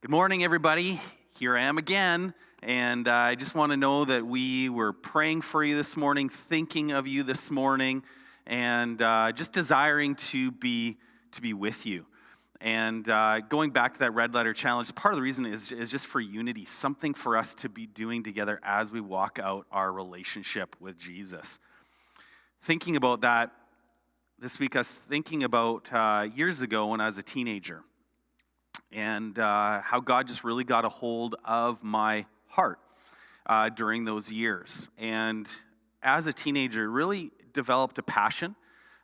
Good morning, everybody. Here I am again, and I just want to know that we were praying for you this morning, thinking of you this morning, and just desiring to be with you. And going back to that red letter challenge, part of the reason is just for unity, something for us to be doing together as we walk out our relationship with Jesus. Thinking about that this week, I was thinking about years ago when I was a teenager. And how God just really got a hold of my heart during those years. And as a teenager, really developed a passion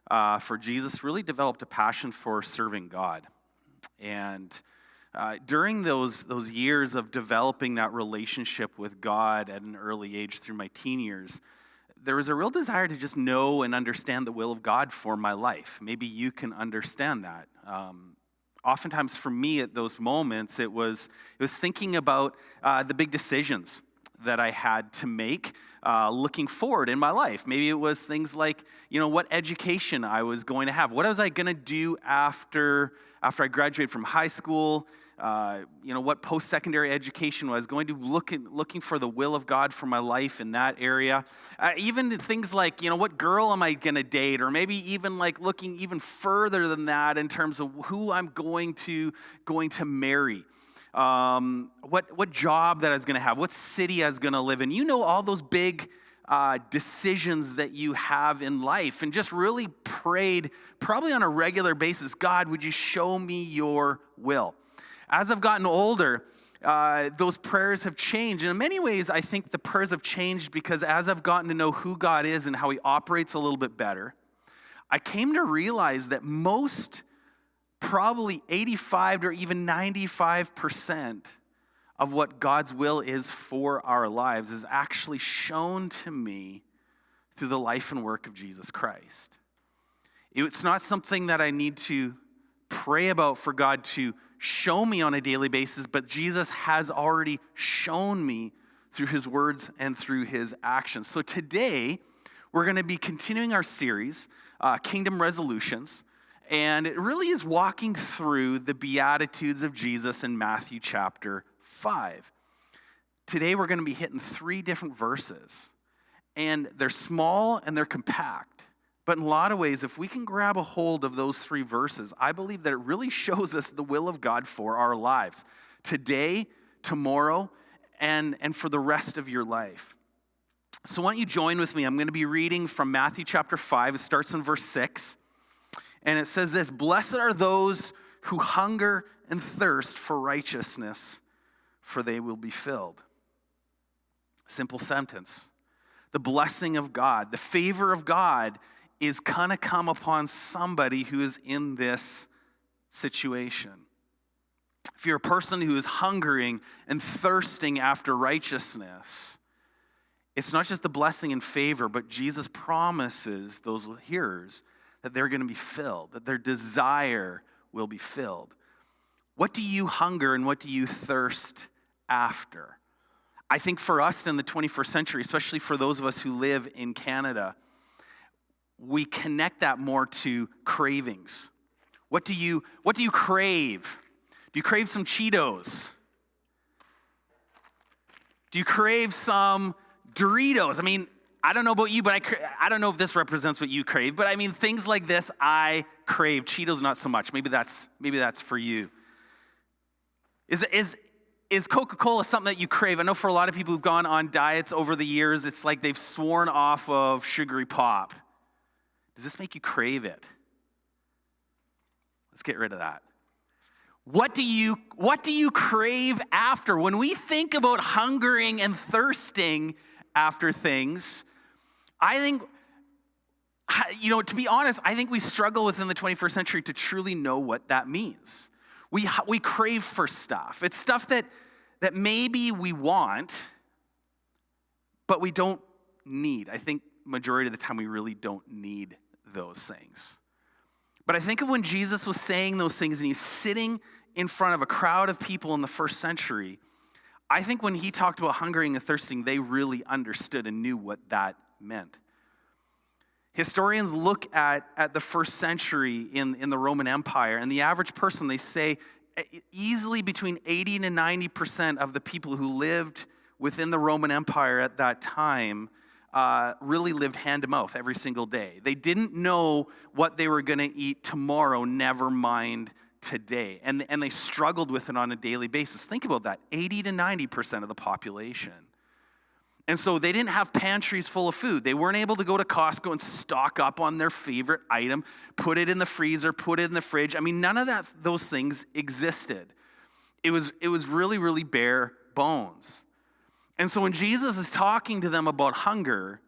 for Jesus, really developed a passion for serving God. And during those years of developing that relationship with God at an early age through my teen years, there was a real desire to just know and understand the will of God for my life. Maybe you can understand that. Oftentimes for me at those moments, it was thinking about the big decisions that I had to make looking forward in my life. Maybe it was things like, what education I was going to have. What was I going to do after I graduated from high school? What post-secondary education was going to looking for the will of God for my life in that area. Even things like, what girl am I going to date? Or maybe even like looking even further than that in terms of who I'm going to marry. What job that I was going to have. What city I was going to live in. All those big decisions that you have in life. And just really prayed, probably on a regular basis, God, would you show me your will? As I've gotten older, those prayers have changed. And in many ways, I think the prayers have changed because as I've gotten to know who God is and how he operates a little bit better, I came to realize that most, probably 85 or even 95% of what God's will is for our lives is actually shown to me through the life and work of Jesus Christ. It's not something that I need to pray about for God to show me on a daily basis, but Jesus has already shown me through his words and through his actions. So today, we're going to be continuing our series, Kingdom Resolutions, and it really is walking through the Beatitudes of Jesus in Matthew chapter 5. Today, we're going to be hitting 3 different verses, and they're small and they're compact. But in a lot of ways, if we can grab a hold of those 3 verses, I believe that it really shows us the will of God for our lives. Today, tomorrow, and for the rest of your life. So why don't you join with me? I'm going to be reading from Matthew chapter 5. It starts in verse 6. And it says this, "Blessed are those who hunger and thirst for righteousness, for they will be filled." Simple sentence. The blessing of God, the favor of God is gonna come upon somebody who is in this situation. If you're a person who is hungering and thirsting after righteousness, it's not just the blessing and favor, but Jesus promises those hearers that they're gonna be filled, that their desire will be filled. What do you hunger and what do you thirst after? I think for us in the 21st century, especially for those of us who live in Canada, we connect that more to cravings. What do you crave? Do you crave some Cheetos? Do you crave some Doritos? I mean, I don't know about you, but I don't know if this represents what you crave, but I mean, things like this I crave. Cheetos, not so much. Maybe that's for you. Is Coca-Cola something that you crave? I know for a lot of people who've gone on diets over the years, it's like they've sworn off of sugary pop. Does this make you crave it? Let's get rid of that. What do you crave after? When we think about hungering and thirsting after things, I think, to be honest, I think we struggle within the 21st century to truly know what that means. We crave for stuff. It's stuff that maybe we want, but we don't need. I think majority of the time we really don't need those things. But I think of when Jesus was saying those things and he's sitting in front of a crowd of people in the first century, I think when he talked about hungering and thirsting, they really understood and knew what that meant. Historians look at the first century in the Roman Empire, and the average person, they say, easily between 80 to 90% of the people who lived within the Roman Empire at that time really lived hand to mouth every single day. They didn't know what they were going to eat tomorrow, never mind today. And they struggled with it on a daily basis. Think about that, 80 to 90% of the population. And so they didn't have pantries full of food. They weren't able to go to Costco and stock up on their favorite item, put it in the freezer, put it in the fridge. I mean, none of those things existed. It was really, really bare bones. And so when Jesus is talking to them about hunger,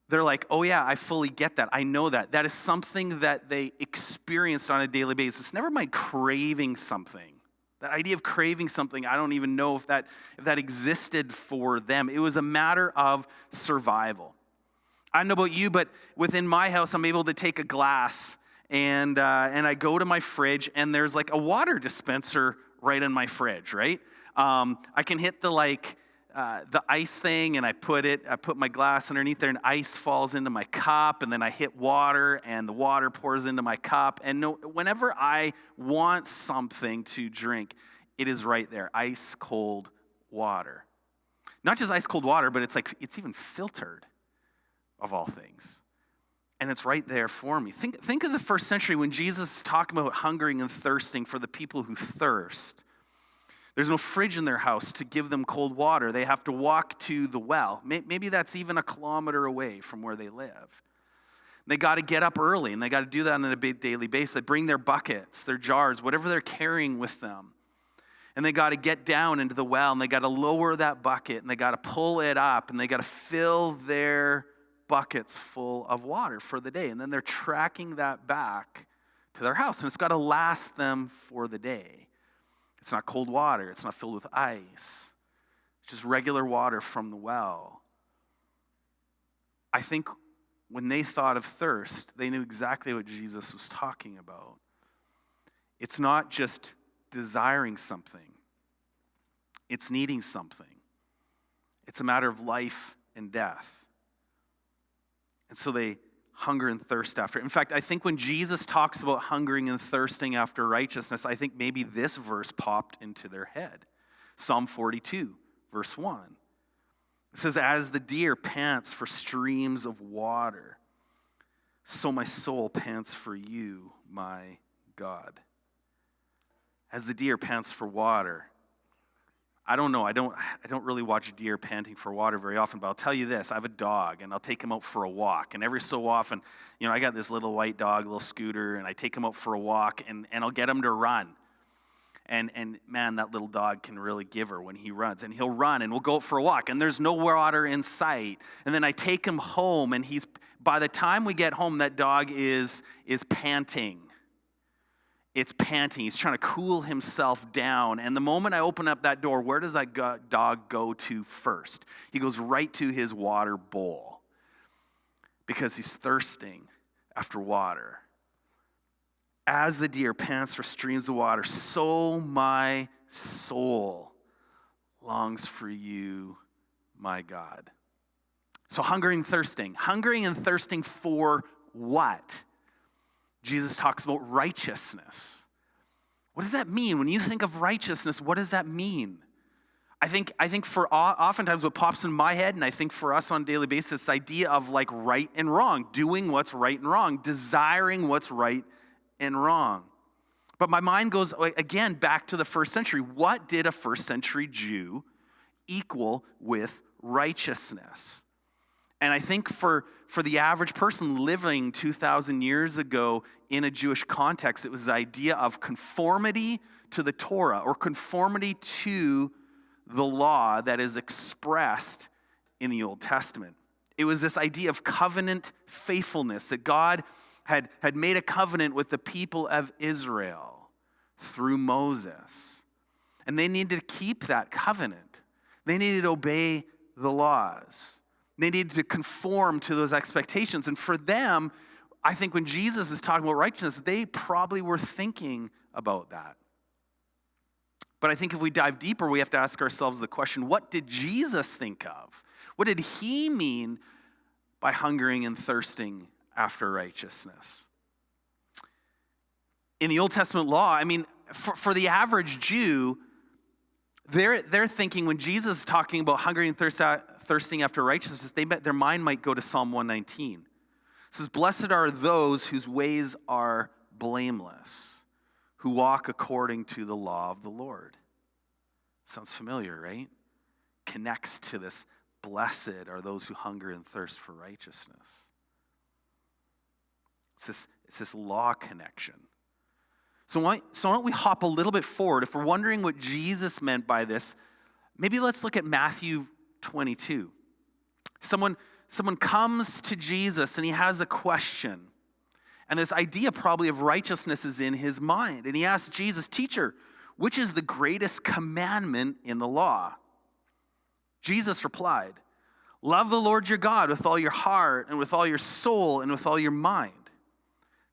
they're like, oh yeah, I fully get that. I know that. That is something that they experienced on a daily basis. Never mind craving something. That idea of craving something, I don't even know if that existed for them. It was a matter of survival. I don't know about you, but within my house, I'm able to take a glass and I go to my fridge, and there's like a water dispenser right in my fridge, right? I can hit the ice thing, and I put my glass underneath there, and ice falls into my cup, and then I hit water, and the water pours into my cup. And whenever I want something to drink, it is right there, ice cold water. Not just ice cold water, but it's even filtered, of all things. And it's right there for me. Think of the first century when Jesus is talking about hungering and thirsting for the people who thirst. There's no fridge in their house to give them cold water. They have to walk to the well. Maybe that's even a kilometer away from where they live. They got to get up early, and they got to do that on a daily basis. They bring their buckets, their jars, whatever they're carrying with them. And they got to get down into the well, and they got to lower that bucket, and they got to pull it up, and they got to fill their buckets full of water for the day. And then they're tracking that back to their house, and it's got to last them for the day. It's not cold water. It's not filled with ice. It's just regular water from the well. I think when they thought of thirst, they knew exactly what Jesus was talking about. It's not just desiring something. It's needing something. It's a matter of life and death. And so they hunger and thirst after. In fact, I think when Jesus talks about hungering and thirsting after righteousness, I think maybe this verse popped into their head. Psalm 42, verse 1. It says, as the deer pants for streams of water, so my soul pants for you, my God. As the deer pants for water. I don't know. I don't really watch deer panting for water very often, but I'll tell you this. I have a dog, and I'll take him out for a walk. And every so often, I got this little white dog, little Scooter, and I take him out for a walk, and I'll get him to run. And man, that little dog can really give her when he runs. And he'll run, and we'll go out for a walk, and there's no water in sight. And then I take him home, and by the time we get home, that dog is panting. It's panting. He's trying to cool himself down. And the moment I open up that door, where does that dog go to first? He goes right to his water bowl because he's thirsting after water. As the deer pants for streams of water, so my soul longs for you, my God. So hungering and thirsting for what? Jesus talks about righteousness. What does that mean? When you think of righteousness, what does that mean? I think for oftentimes what pops in my head, and I think for us on a daily basis, this idea of like right and wrong, doing what's right and wrong, desiring what's right and wrong. But my mind goes, again, back to the first century. What did a first century Jew equal with righteousness? And I think for the average person living 2,000 years ago in a Jewish context, it was the idea of conformity to the Torah or conformity to the law that is expressed in the Old Testament. It was this idea of covenant faithfulness, that God had made a covenant with the people of Israel through Moses. And they needed to keep that covenant. They needed to obey the laws. They needed to conform to those expectations. And for them, I think when Jesus is talking about righteousness, they probably were thinking about that. But I think if we dive deeper, we have to ask ourselves the question, what did Jesus think of? What did he mean by hungering and thirsting after righteousness? In the Old Testament law, For the average Jew, they're thinking when Jesus is talking about hungry and thirsting after righteousness, their mind might go to Psalm 119. It says, blessed are those whose ways are blameless, who walk according to the law of the Lord. Sounds familiar, right? Connects to this, blessed are those who hunger and thirst for righteousness. It's this law connection. So why don't we hop a little bit forward? If we're wondering what Jesus meant by this, maybe let's look at Matthew 22. Someone comes to Jesus and he has a question. And this idea probably of righteousness is in his mind. And he asks Jesus, teacher, which is the greatest commandment in the law? Jesus replied, love the Lord your God with all your heart and with all your soul and with all your mind.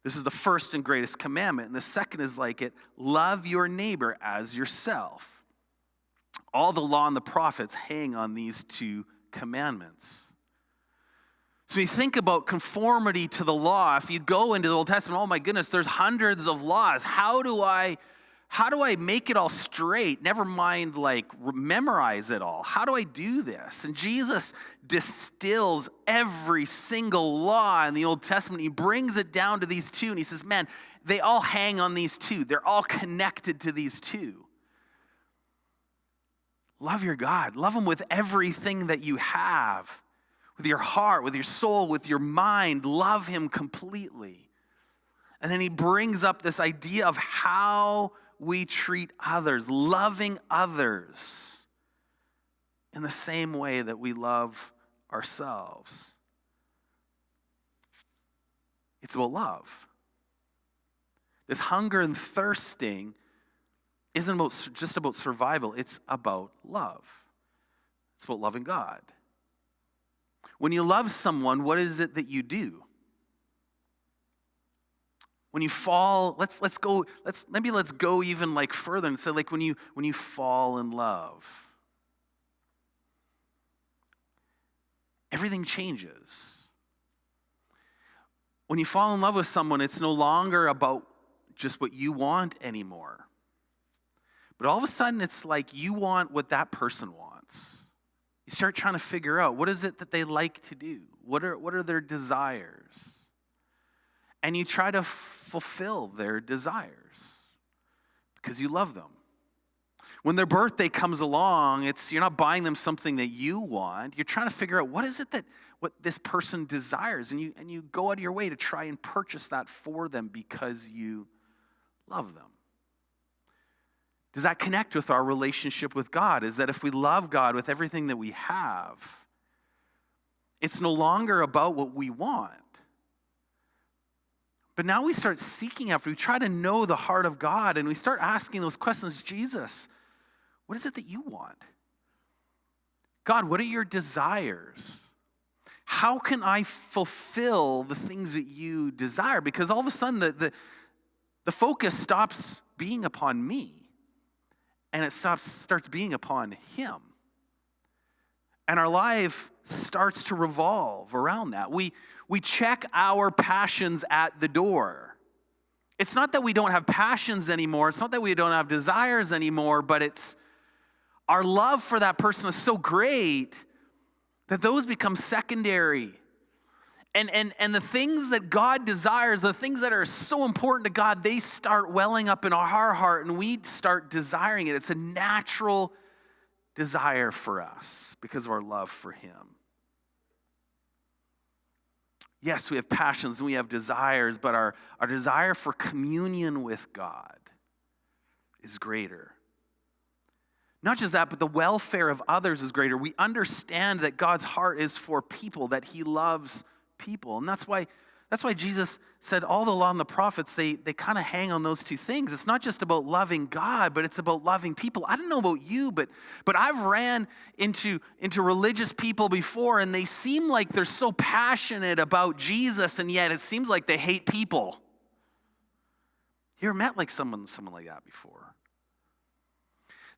This is the first and greatest commandment. And the second is like it, love your neighbor as yourself. All the law and the prophets hang on these two commandments. So when you think about conformity to the law, if you go into the Old Testament, oh my goodness, there's hundreds of laws. How do I make it all straight? Never mind like memorize it all. How do I do this? And Jesus distills every single law in the Old Testament. He brings it down to these two and he says, man, they all hang on these two. They're all connected to these two. Love your God. Love him with everything that you have. With your heart, with your soul, with your mind. Love him completely. And then he brings up this idea of how we treat others, loving others in the same way that we love ourselves. It's about love. This hunger and thirsting isn't just about survival, it's about love. It's about loving God. When you love someone, what is it that you do? When you fall, let's go even like further and say like when you fall in love, everything changes. When you fall in love with someone, it's no longer about just what you want anymore. But all of a sudden it's like you want what that person wants. You start trying to figure out what is it that they like to do? What are their desires? And you try to fulfill their desires because you love them. When their birthday comes along, you're not buying them something that you want. You're trying to figure out what is it what this person desires, and you go out of your way to try and purchase that for them because you love them. Does that connect with our relationship with God? Is that if we love God with everything that we have, it's no longer about what we want. But now we start seeking after, we try to know the heart of God, and we start asking those questions. Jesus, what is it that you want? God, what are your desires? How can I fulfill the things that you desire? Because all of a sudden the focus stops being upon me, and it starts being upon him. And our life starts to revolve around that. We check our passions at the door. It's not that we don't have passions anymore. It's not that we don't have desires anymore, but it's our love for that person is so great that those become secondary. And the things that God desires, the things that are so important to God, they start welling up in our heart and we start desiring it. It's a natural desire for us because of our love for him. Yes, we have passions and we have desires, but our desire for communion with God is greater. Not just that, but the welfare of others is greater. We understand that God's heart is for people, that he loves people. And that's why Jesus said all the law and the prophets, they kind of hang on those two things. It's not just about loving God, but it's about loving people. I don't know about you, but I've ran into religious people before, and they seem like they're so passionate about Jesus, and yet it seems like they hate people. You ever met like someone like that before?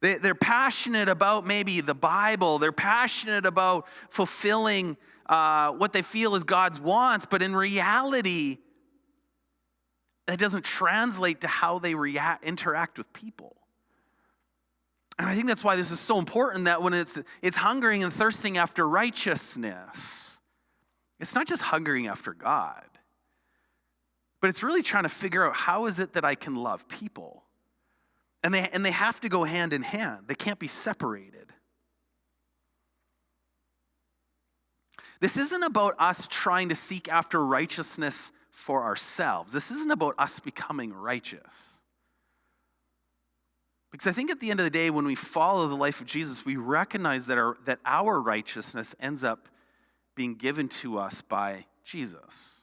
They're passionate about maybe the Bible. They're passionate about fulfilling what they feel is God's wants, but in reality, That doesn't translate to how they interact with people. And I think that's why this is so important, that when it's hungering and thirsting after righteousness, it's not just hungering after God, but it's really trying to figure out, how is it that I can love people? And they have to go hand in hand. They can't be separated. This isn't about us trying to seek after righteousness for ourselves. This isn't about us becoming righteous. Because I think at the end of the day, when we follow the life of Jesus, we recognize that our righteousness ends up being given to us by Jesus.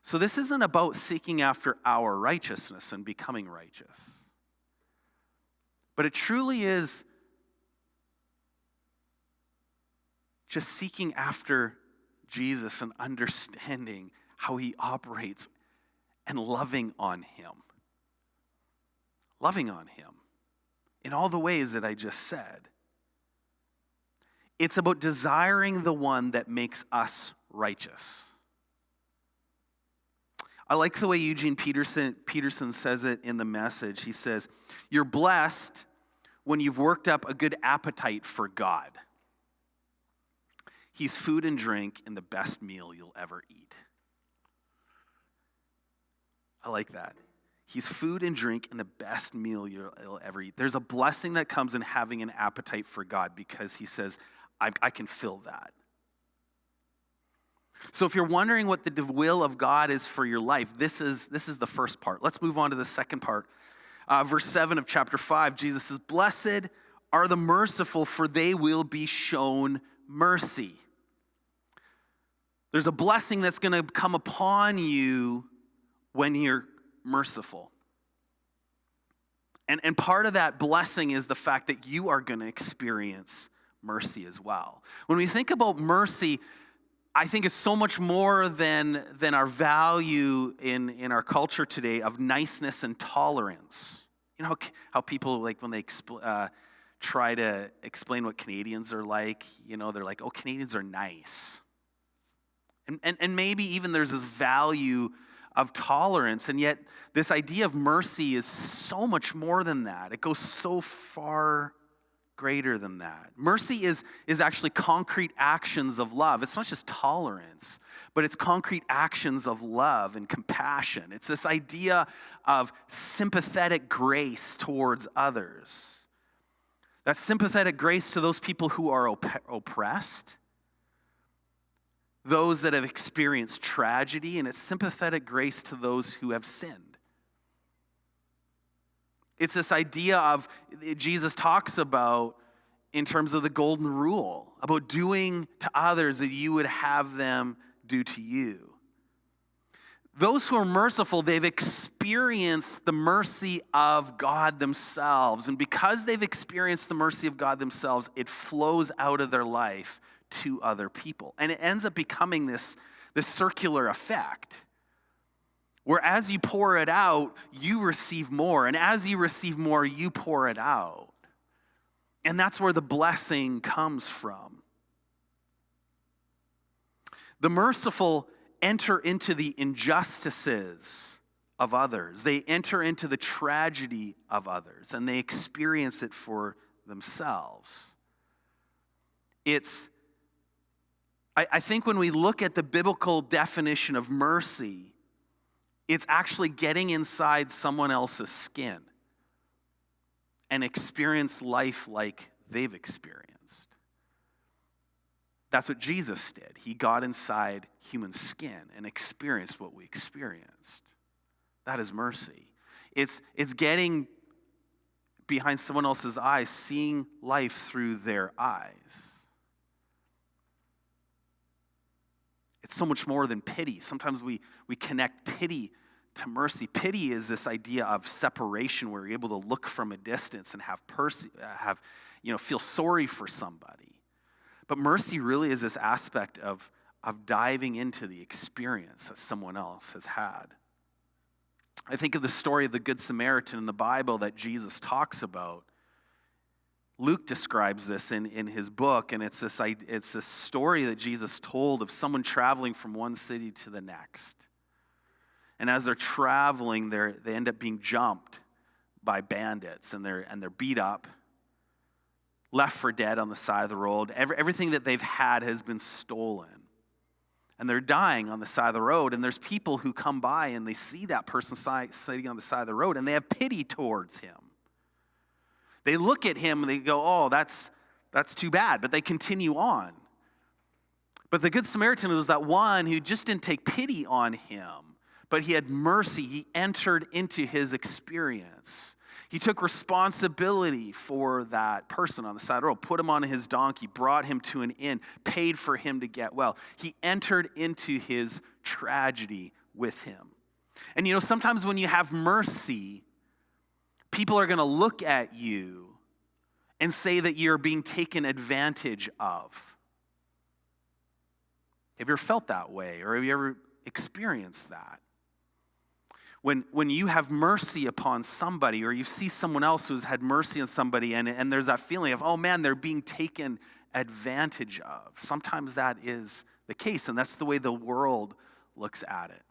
So this isn't about seeking after our righteousness and becoming righteous. But it truly is just seeking after Jesus and understanding how he operates and loving on him. Loving on him in all the ways that I just said. It's about desiring the one that makes us righteous. I like the way Eugene Peterson says it in the Message. He says, "You're blessed when you've worked up a good appetite for God. He's food and drink and the best meal you'll ever eat." I like that. He's food and drink and the best meal you'll ever eat. There's a blessing that comes in having an appetite for God, because he says, I can fill that. So if you're wondering what the will of God is for your life, this is the first part. Let's move on to the second part. Verse 7 of chapter 5, Jesus says, "Blessed are the merciful, for they will be shown mercy." There's a blessing that's going to come upon you when you're merciful. And part of that blessing is the fact that you are going to experience mercy as well. When we think about mercy, I think it's so much more than our value in our culture today of niceness and tolerance. You know how people, like, when they try to explain what Canadians are like, you know, they're like, oh, Canadians are nice. And maybe even there's this value of tolerance, and yet this idea of mercy is so much more than that. It goes so far greater than that. Mercy is actually concrete actions of love. It's not just tolerance, but it's concrete actions of love and compassion. It's this idea of sympathetic grace towards others. That sympathetic grace to those people who are oppressed, those that have experienced tragedy, and it's sympathetic grace to those who have sinned. It's this idea of, Jesus talks about in terms of the golden rule, about doing to others that you would have them do to you. Those who are merciful, they've experienced the mercy of God themselves. And because they've experienced the mercy of God themselves, it flows out of their life to other people. And it ends up becoming this circular effect, where as you pour it out, you receive more. And as you receive more, you pour it out. And that's where the blessing comes from. The merciful enter into the injustices of others. They enter into the tragedy of others, and they experience it for themselves. I think when we look at the biblical definition of mercy, it's actually getting inside someone else's skin and experience life like they've experienced. That's what Jesus did. He got inside human skin and experienced what we experienced. That is mercy. It's getting behind someone else's eyes, seeing life through their eyes. It's so much more than pity. Sometimes we connect pity to mercy. Pity is this idea of separation, where you're able to look from a distance and feel sorry for somebody. But mercy really is this aspect of diving into the experience that someone else has had. I think of the story of the Good Samaritan in the Bible that Jesus talks about. Luke describes this in his book, and it's this story that Jesus told of someone traveling from one city to the next. And as they're traveling, they end up being jumped by bandits, and they're beat up, left for dead on the side of the road. Everything that they've had has been stolen. And they're dying on the side of the road, and there's people who come by and they see that person sitting on the side of the road, and they have pity towards him. They look at him and they go, oh, that's too bad, but they continue on. But the Good Samaritan was that one who just didn't take pity on him, but he had mercy. He entered into his experience. He took responsibility for that person on the side of the road, put him on his donkey, brought him to an inn, paid for him to get well. He entered into his tragedy with him. And sometimes when you have mercy, people are going to look at you and say that you're being taken advantage of. Have you ever felt that way, or have you ever experienced that? When you have mercy upon somebody, or you see someone else who's had mercy on somebody, and there's that feeling of, oh man, they're being taken advantage of. Sometimes that is the case, and that's the way the world looks at it.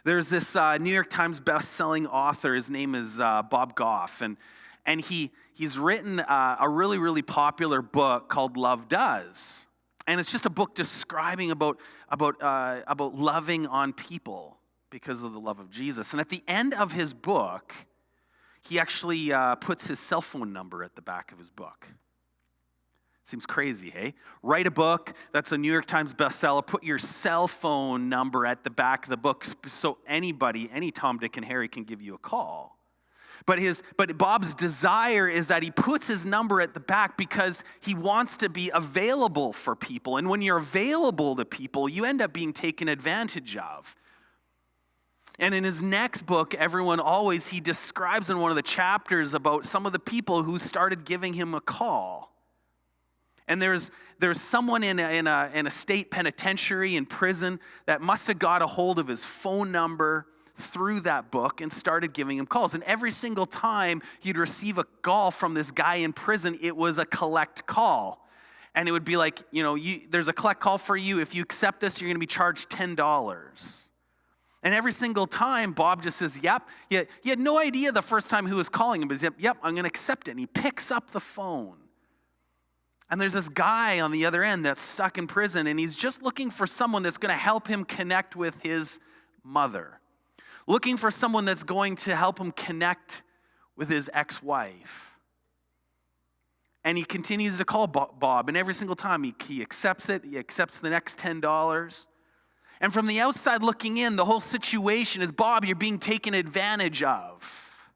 There's this New York Times best-selling author. His name is Bob Goff, and he's written a really, really popular book called Love Does. And it's just a book describing about loving on people because of the love of Jesus. And at the end of his book, he actually puts his cell phone number at the back of his book. Seems crazy, hey? Write a book that's a New York Times bestseller. Put your cell phone number at the back of the book so anybody, any Tom, Dick, and Harry can give you a call. But Bob's desire is that he puts his number at the back because he wants to be available for people. And when you're available to people, you end up being taken advantage of. And in his next book, Everyone Always, he describes in one of the chapters about some of the people who started giving him a call. And there's someone in a state penitentiary in prison that must have got a hold of his phone number through that book and started giving him calls. And every single time you'd receive a call from this guy in prison, it was a collect call. And it would be like, there's a collect call for you. If you accept this, you're going to be charged $10. And every single time, Bob just says, yep. He had no idea the first time who was calling him, but he's, yep, I'm going to accept it. And he picks up the phone. And there's this guy on the other end that's stuck in prison, and he's just looking for someone that's going to help him connect with his mother. Looking for someone that's going to help him connect with his ex-wife. And he continues to call Bob, and every single time he accepts it. He accepts the next $10. And from the outside looking in, the whole situation is, Bob, you're being taken advantage of.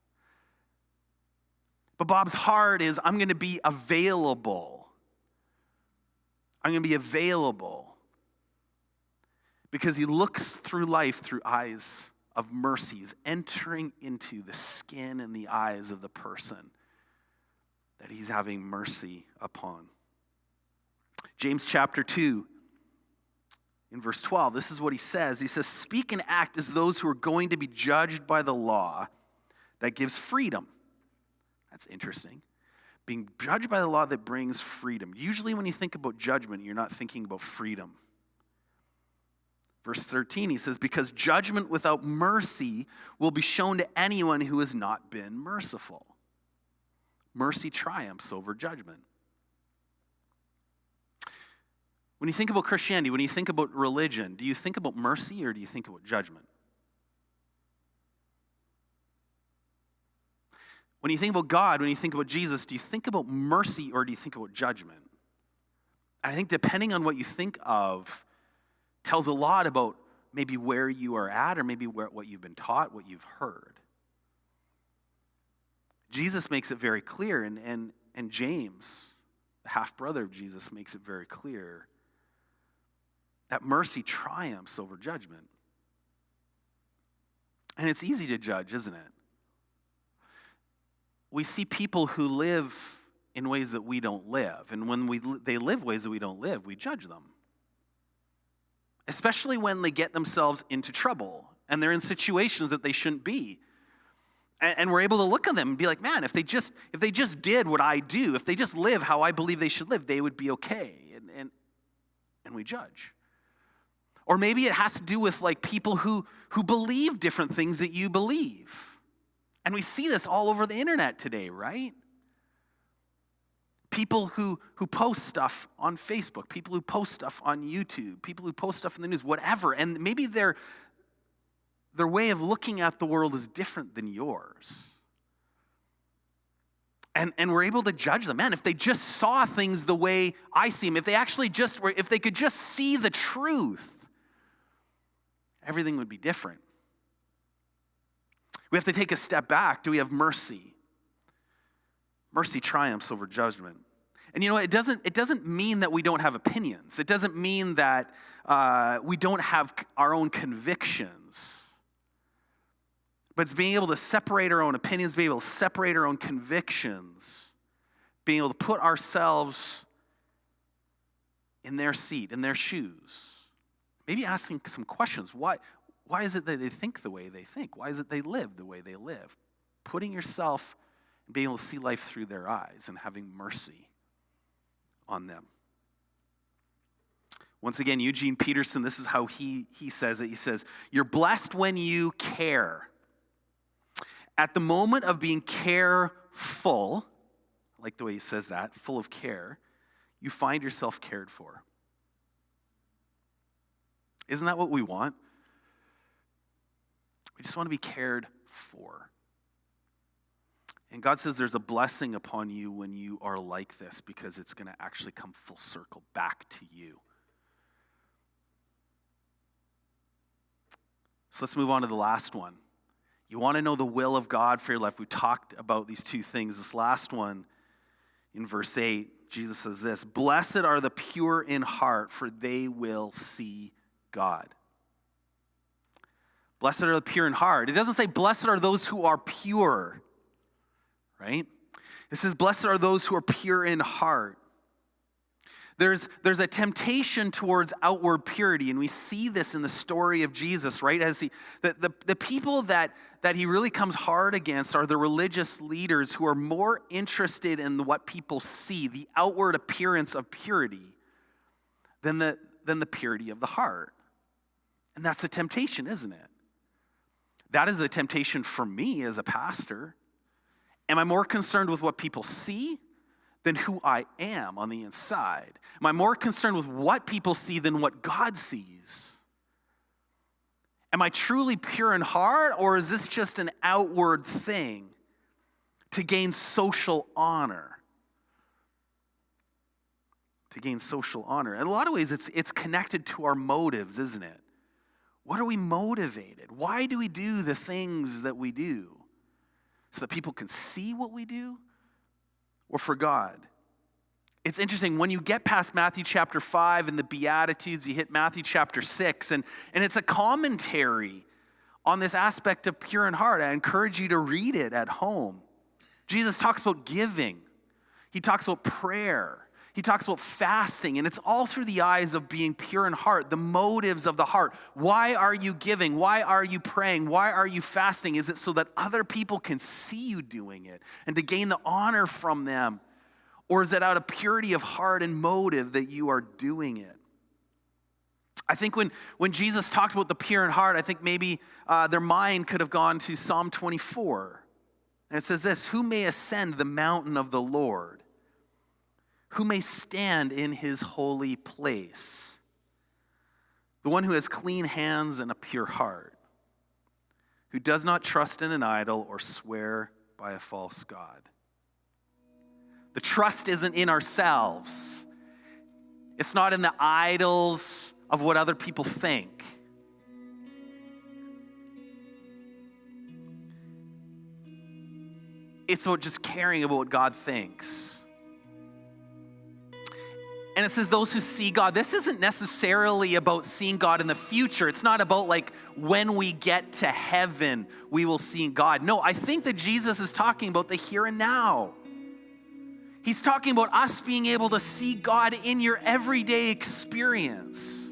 But Bob's heart is, I'm going to be available. I'm going to be available. Because he looks through life through eyes of mercy. He's entering into the skin and the eyes of the person that he's having mercy upon. James chapter 2. In verse 12, this is what he says. He says, speak and act as those who are going to be judged by the law that gives freedom. That's interesting. Being judged by the law that brings freedom. Usually when you think about judgment, you're not thinking about freedom. Verse 13, he says, because judgment without mercy will be shown to anyone who has not been merciful. Mercy triumphs over judgment. When you think about Christianity, when you think about religion, do you think about mercy or do you think about judgment? When you think about God, when you think about Jesus, do you think about mercy or do you think about judgment? And I think depending on what you think of tells a lot about maybe where you are at or maybe what you've been taught, what you've heard. Jesus makes it very clear, and James, the half-brother of Jesus, makes it very clear that mercy triumphs over judgment. And it's easy to judge, isn't it? We see people who live in ways that we don't live. And when they live ways that we don't live, we judge them. Especially when they get themselves into trouble and they're in situations that they shouldn't be. And we're able to look at them and be like, man, if they just did what I do, if they just live how I believe they should live, they would be okay. And we judge. Or maybe it has to do with like people who believe different things that you believe. And we see this all over the internet today, right? People who post stuff on Facebook, people who post stuff on YouTube, people who post stuff in the news, whatever. And maybe their way of looking at the world is different than yours. And we're able to judge them. Man, if they just saw things the way I see them, if they could just see the truth, everything would be different. We have to take a step back. Do we have mercy? Mercy triumphs over judgment. And you know, it doesn't mean that we don't have opinions. It doesn't mean that we don't have our own convictions. But it's being able to separate our own opinions, being able to separate our own convictions, being able to put ourselves in their seat, in their shoes. Maybe asking some questions. Why is it that they think the way they think? Why is it they live the way they live? Putting yourself and being able to see life through their eyes and having mercy on them. Once again, Eugene Peterson, this is how he says it. He says, "You're blessed when you care. At the moment of being careful," I like the way he says that, full of care, "you find yourself cared for." Isn't that what we want? We just want to be cared for. And God says there's a blessing upon you when you are like this, because it's going to actually come full circle back to you. So let's move on to the last one. You want to know the will of God for your life. We talked about these two things. This last one, in verse 8, Jesus says this: "Blessed are the pure in heart, for they will see God." Blessed are the pure in heart. It doesn't say blessed are those who are pure, right? It says blessed are those who are pure in heart. There's a temptation towards outward purity, and we see this in the story of Jesus, right? As the people that he really comes hard against are the religious leaders who are more interested in what people see, the outward appearance of purity, than the purity of the heart. And that's a temptation, isn't it? That is a temptation for me as a pastor. Am I more concerned with what people see than who I am on the inside? Am I more concerned with what people see than what God sees? Am I truly pure in heart, or is this just an outward thing to gain social honor? To gain social honor. In a lot of ways, it's connected to our motives, isn't it? What are we motivated? Why do we do the things that we do? So that people can see what we do? Or for God? It's interesting, when you get past Matthew chapter 5 and the Beatitudes, you hit Matthew chapter 6, and it's a commentary on this aspect of pure in heart. I encourage you to read it at home. Jesus talks about giving. He talks about prayer. He talks about fasting, and it's all through the eyes of being pure in heart, the motives of the heart. Why are you giving? Why are you praying? Why are you fasting? Is it so that other people can see you doing it and to gain the honor from them? Or is it out of purity of heart and motive that you are doing it? I think when Jesus talked about the pure in heart, I think maybe their mind could have gone to Psalm 24. And it says this: "Who may ascend the mountain of the Lord? Who may stand in his holy place? The one who has clean hands and a pure heart, who does not trust in an idol or swear by a false god." The trust isn't in ourselves. It's not in the idols of what other people think. It's about just caring about what God thinks. And it says those who see God. This isn't necessarily about seeing God in the future. It's not about like when we get to heaven, we will see God. No, I think that Jesus is talking about the here and now. He's talking about us being able to see God in your everyday experience.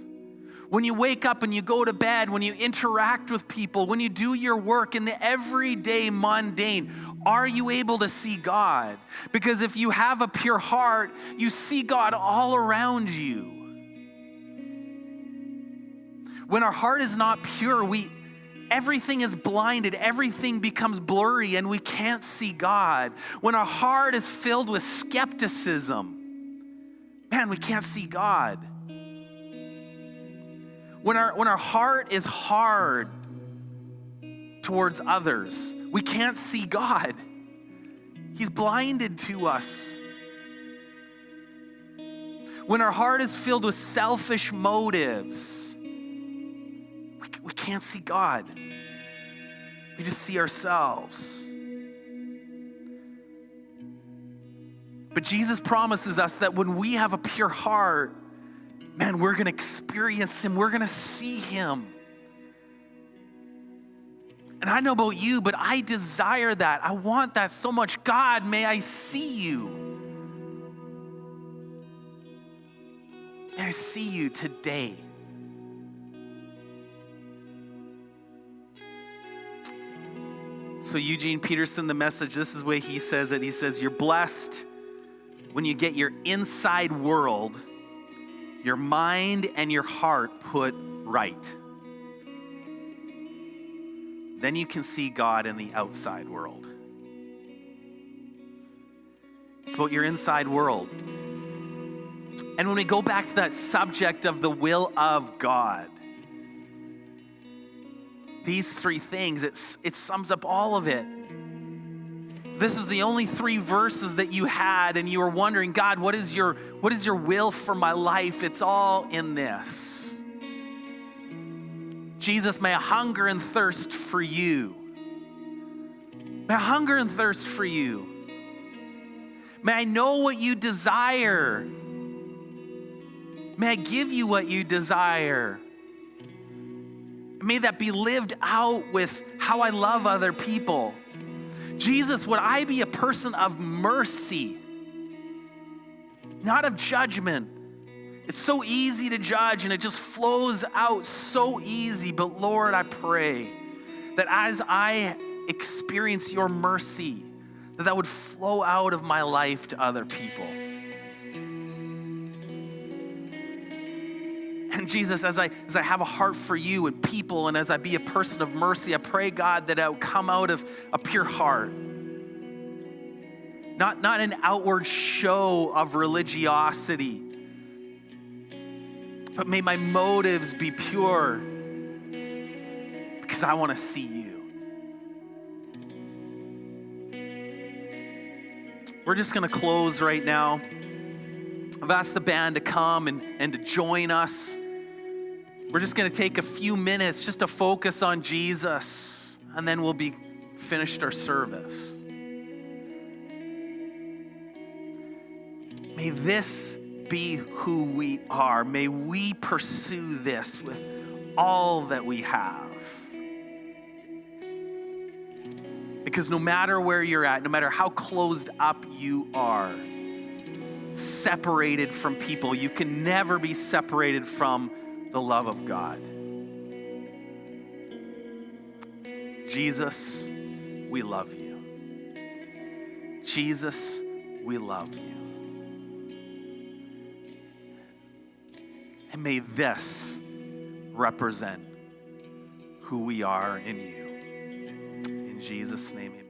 When you wake up and you go to bed, when you interact with people, when you do your work in the everyday mundane, are you able to see God? Because if you have a pure heart, you see God all around you. When our heart is not pure, everything is blinded, everything becomes blurry, and we can't see God. When our heart is filled with skepticism, man, we can't see God. When our heart is hard towards others, we can't see God. He's blinded to us. When our heart is filled with selfish motives, we can't see God. We just see ourselves. But Jesus promises us that when we have a pure heart, man, we're going to experience Him. We're going to see Him. And I know about you, but I desire that. I want that so much. God, may I see you. May I see you today. So Eugene Peterson, the Message, this is the way he says it. He says, you're blessed when you get your inside world, your mind and your heart put right. Then you can see God in the outside world. It's about your inside world. And when we go back to that subject of the will of God, these three things, it sums up all of it. This is the only 3 verses that you had, and you were wondering, God, what is your will for my life? It's all in this. Jesus, may I hunger and thirst for you. May I hunger and thirst for you. May I know what you desire. May I give you what you desire. May that be lived out with how I love other people. Jesus, would I be a person of mercy, not of judgment? It's so easy to judge and it just flows out so easy. But Lord, I pray that as I experience your mercy, that would flow out of my life to other people. And Jesus, as I have a heart for you and people, and as I be a person of mercy, I pray, God, that it would come out of a pure heart. Not an outward show of religiosity, but may my motives be pure because I want to see you. We're just going to close right now. I've asked the band to come and to join us. We're just going to take a few minutes just to focus on Jesus, and then we'll be finished our service. May this be who we are. May we pursue this with all that we have. Because no matter where you're at, no matter how closed up you are, separated from people, you can never be separated from the love of God. Jesus, we love you. Jesus, we love you. And may this represent who we are in you. In Jesus' name, amen.